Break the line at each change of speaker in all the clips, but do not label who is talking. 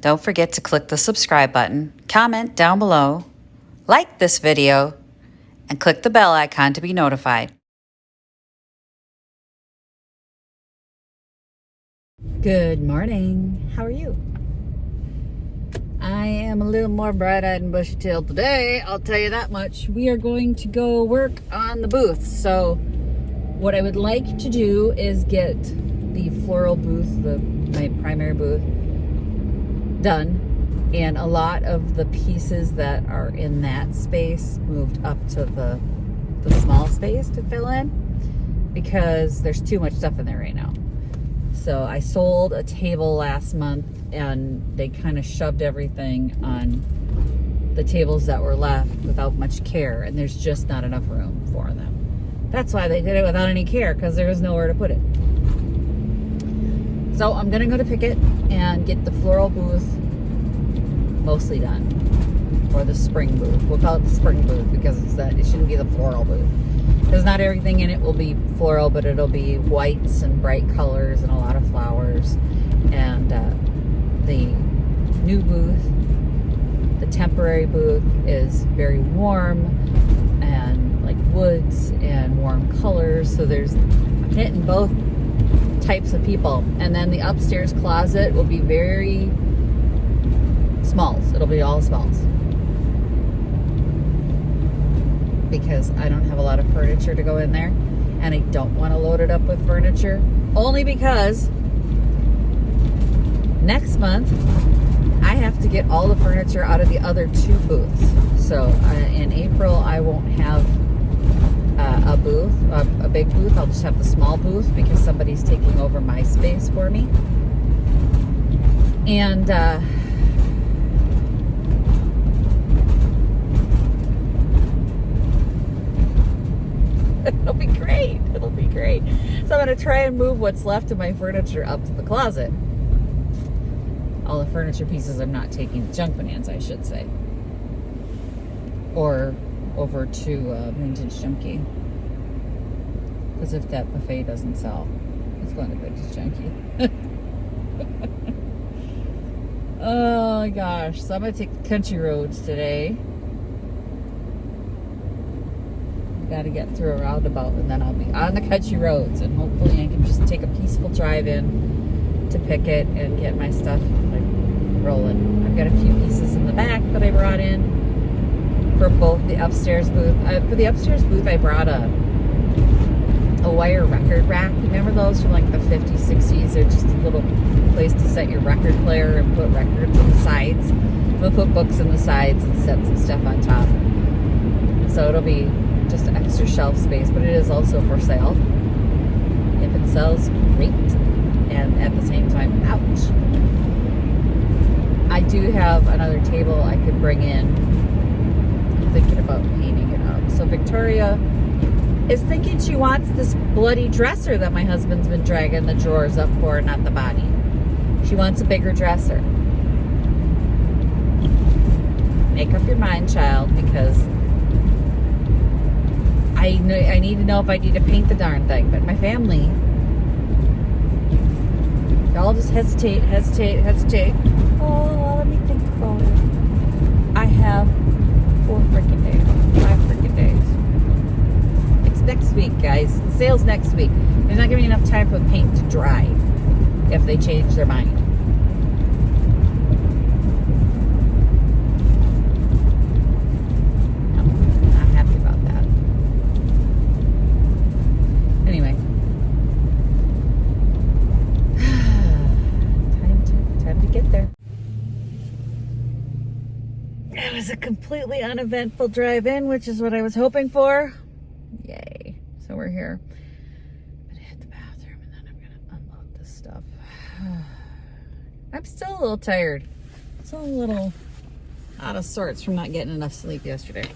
Don't forget to click the subscribe button, comment down below, like this video, and click the bell icon to be notified. Good morning. How are you? I am a little more bright-eyed and bushy-tailed today, I'll tell you that much. We are going to go work on the booth. So what I would like to do is get the floral booth, my primary booth, done, and a lot of the pieces that are in that space moved up to the small space to fill in, because there's too much stuff in there right now. So I sold a table last month and they kind of shoved everything on the tables that were left without much care, and there's just not enough room for them. That's why they did it without any care, because there was nowhere to put it. So I'm gonna go to Picket and get the floral booth mostly done, or the spring booth. We'll call it the spring booth because it shouldn't be the floral booth, because not everything in it will be floral, but it'll be whites and bright colors and a lot of flowers. And the new booth, the temporary booth, is very warm and like woods and warm colors, so there's hitting both types of people. And then the upstairs closet will be very smalls. It'll be all smalls, because I don't have a lot of furniture to go in there, and I don't want to load it up with furniture, only because next month I have to get all the furniture out of the other two booths. So in April I won't have a booth, a big booth. I'll just have the small booth because somebody's taking over my space for me. And it'll be great. It'll be great. So I'm going to try and move what's left of my furniture up to the closet. All the furniture pieces I'm not taking, junk bananas, I should say. Or over to Vintage Junkie. Because if that buffet doesn't sell, it's going to Vintage Junkie. Oh my gosh. So I'm going to take the country roads today. Got to get through a roundabout, and then I'll be on the country roads, and hopefully I can just take a peaceful drive in to Picket and get my stuff like rolling. I've got a few pieces in the back that I brought in for both the upstairs booth. For the upstairs booth, I brought a wire record rack. Remember those from like the 50s, 60s? They're just a little place to set your record player and put records on the sides. We'll put books on the sides and set some stuff on top. So it'll be just extra shelf space, but it is also for sale. If it sells, great. And at the same time, ouch. I do have another table I could bring in. I'm thinking about painting it up. So Victoria is thinking she wants this bloody dresser that my husband's been dragging the drawers up for, not the body. She wants a bigger dresser. Make up your mind, child, because I need to know if I need to paint the darn thing. But my family, y'all just hesitate. Oh, let me think about it. I have 5 freaking days. It's next week, guys. The sale's next week. There's not gonna be enough time for the paint to dry if they change their mind. It was a completely uneventful drive-in, which is what I was hoping for. Yay. So we're here. I'm gonna hit the bathroom and then I'm gonna unload this stuff. I'm still a little tired. Still a little out of sorts from not getting enough sleep yesterday.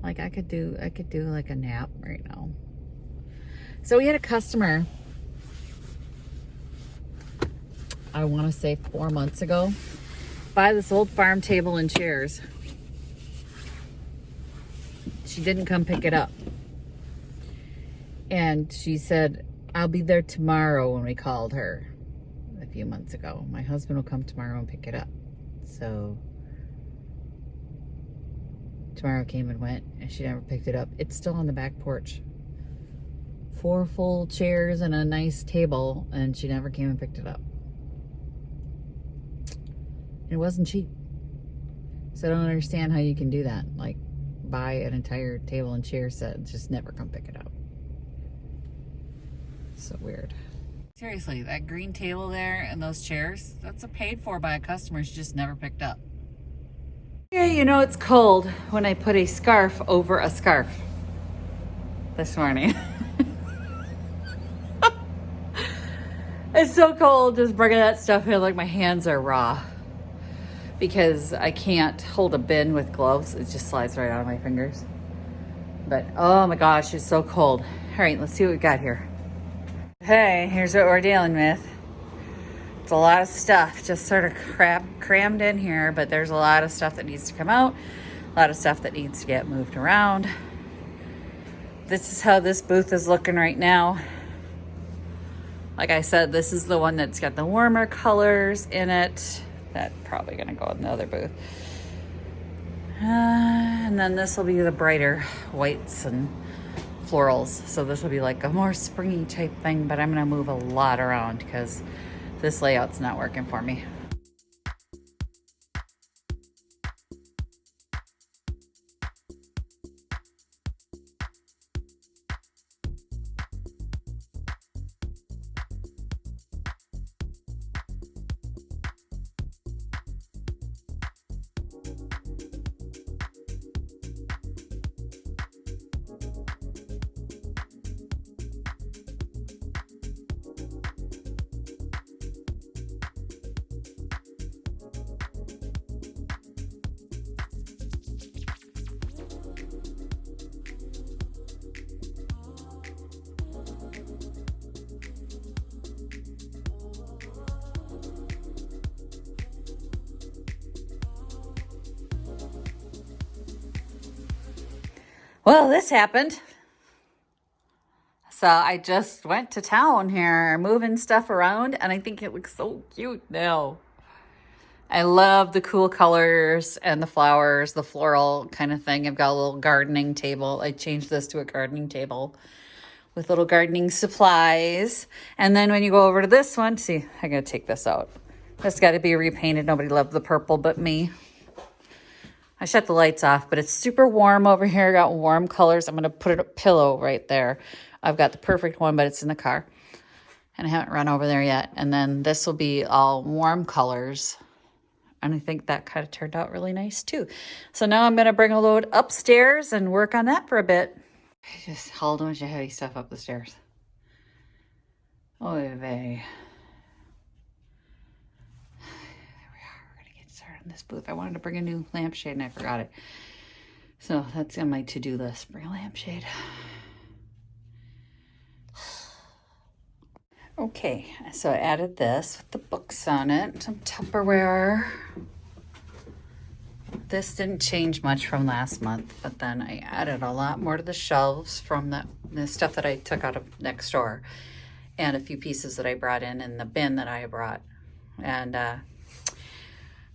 Like I could do like a nap right now. So we had a customer, I want to say 4 months ago, buy this old farm table and chairs. She didn't come pick it up. And she said, I'll be there tomorrow when we called her. If few months ago. My husband will come tomorrow and pick it up. So tomorrow came and went, and she never picked it up. It's still on the back porch. 4 full chairs and a nice table, and she never came and picked it up. It wasn't cheap. So I don't understand how you can do that. Like, buy an entire table and chair set and just never come pick it up. So weird. Seriously, that green table there and those chairs, that's a paid for by a customer she just never picked up. Yeah, you know it's cold when I put a scarf over a scarf this morning. It's so cold just bringing that stuff in, like my hands are raw. Because I can't hold a bin with gloves. It just slides right out of my fingers. But oh my gosh, it's so cold. All right, let's see what we got here. Hey, here's what we're dealing with. It's a lot of stuff just sort of crammed in here, but there's a lot of stuff that needs to come out. A lot of stuff that needs to get moved around. This is how this booth is looking right now. Like I said, this is the one that's got the warmer colors in it. That's probably gonna go in the other booth. And then this will be the brighter whites and florals. So this will be like a more springy type thing, but I'm gonna move a lot around because this layout's not working for me. Well, this happened. So I just went to town here, moving stuff around, and I think it looks so cute now. I love the cool colors and the flowers, the floral kind of thing. I've got a little gardening table. I changed this to a gardening table with little gardening supplies. And then when you go over to this one, see, I gotta take this out. This got to be repainted. Nobody loved the purple but me. I shut the lights off, but it's super warm over here. Got warm colors. I'm going to put a pillow right there. I've got the perfect one, but it's in the car. And I haven't run over there yet. And then this will be all warm colors. And I think that kind of turned out really nice too. So now I'm going to bring a load upstairs and work on that for a bit. I just hauled a bunch of heavy stuff up the stairs. Oy vey. In this booth. I wanted to bring a new lampshade and I forgot it. So that's on my to-do list. Bring a lampshade. Okay, so I added this with the books on it. Some Tupperware. This didn't change much from last month, but then I added a lot more to the shelves from the stuff that I took out of next door and a few pieces that I brought in the bin that I brought. And I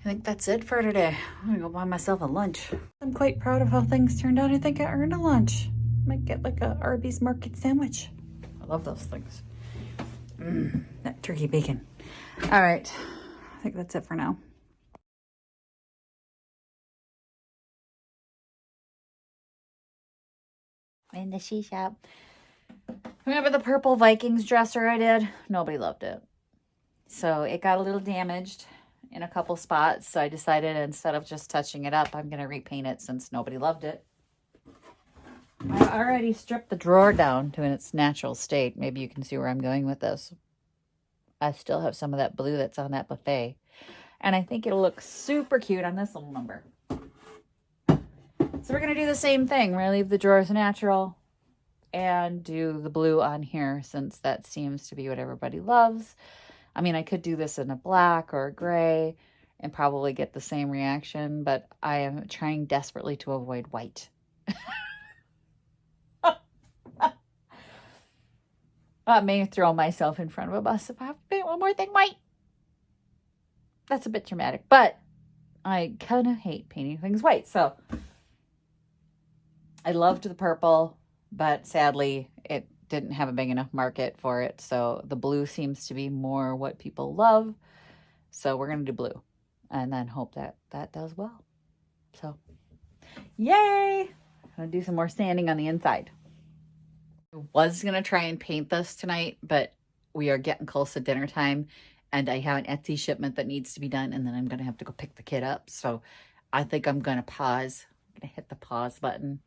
think that's it for today. I'm gonna go buy myself a lunch. I'm quite proud of how things turned out. I think I earned a lunch. Might get like a Arby's market sandwich. I love those things. That turkey bacon. All right, I think that's it for now. In the she shop. Remember the purple Vikings dresser I did? Nobody loved it. So it got a little damaged in a couple spots. So I decided instead of just touching it up, I'm going to repaint it since nobody loved it. I already stripped the drawer down to its natural state. Maybe you can see where I'm going with this. I still have some of that blue that's on that buffet. And I think it'll look super cute on this little number. So we're going to do the same thing. We're going to leave the drawers natural and do the blue on here since that seems to be what everybody loves. I mean, I could do this in a black or a gray and probably get the same reaction, but I am trying desperately to avoid white. I may throw myself in front of a bus if I have to paint one more thing white. that's a bit dramatic, but I kind of hate painting things white. So I loved the purple, but sadly it didn't have a big enough market for it. So the blue seems to be more what people love. So we're going to do blue and then hope that that does well. So yay! I'm going to do some more sanding on the inside. I was going to try and paint this tonight, but we are getting close to dinner time and I have an Etsy shipment that needs to be done, and then I'm going to have to go pick the kid up. So I think I'm going to pause. I'm going to hit the pause button,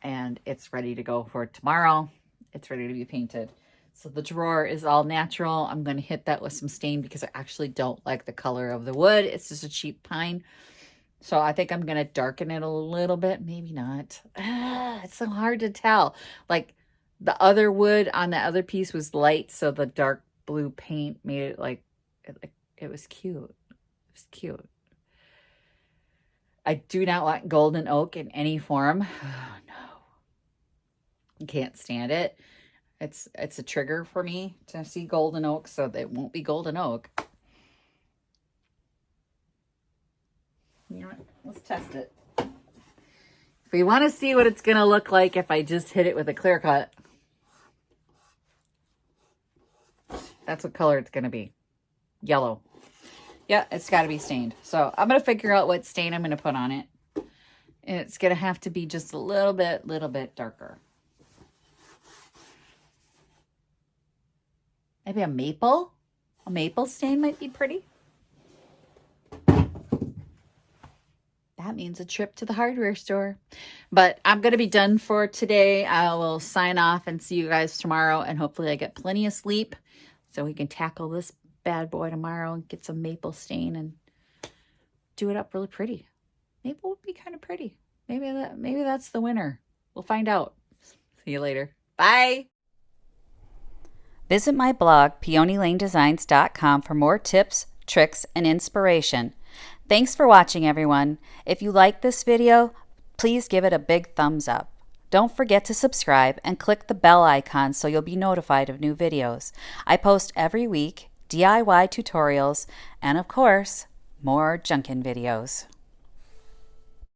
and it's ready to go for tomorrow. It's ready to be painted. So the drawer is all natural. I'm going to hit that with some stain because I actually don't like the color of the wood. It's just a cheap pine. So I think I'm going to darken it a little bit. Maybe not. It's so hard to tell. Like the other wood on the other piece was light, so the dark blue paint made it like it was cute. It was cute. I do not want golden oak in any form. Oh, no. I can't stand it. It's a trigger for me to see golden oak, so it won't be golden oak. You know what? Let's test it. If we want to see what it's going to look like if I just hit it with a clear cut, that's what color it's going to be. Yellow. Yeah, it's got to be stained. So I'm going to figure out what stain I'm going to put on it. And it's going to have to be just a little bit darker. Maybe a maple? A maple stain might be pretty. That means a trip to the hardware store. But I'm going to be done for today. I will sign off and see you guys tomorrow. And hopefully I get plenty of sleep so we can tackle this bad boy tomorrow and get some maple stain and do it up really pretty. Maple would be kind of pretty. Maybe that's the winner. We'll find out. See you later. Bye.
Visit my blog, peonylanedesigns.com, for more tips, tricks, and inspiration. Thanks for watching, everyone. If you like this video, please give it a big thumbs up. Don't forget to subscribe and click the bell icon so you'll be notified of new videos. I post every week DIY tutorials and, of course, more junkin' videos.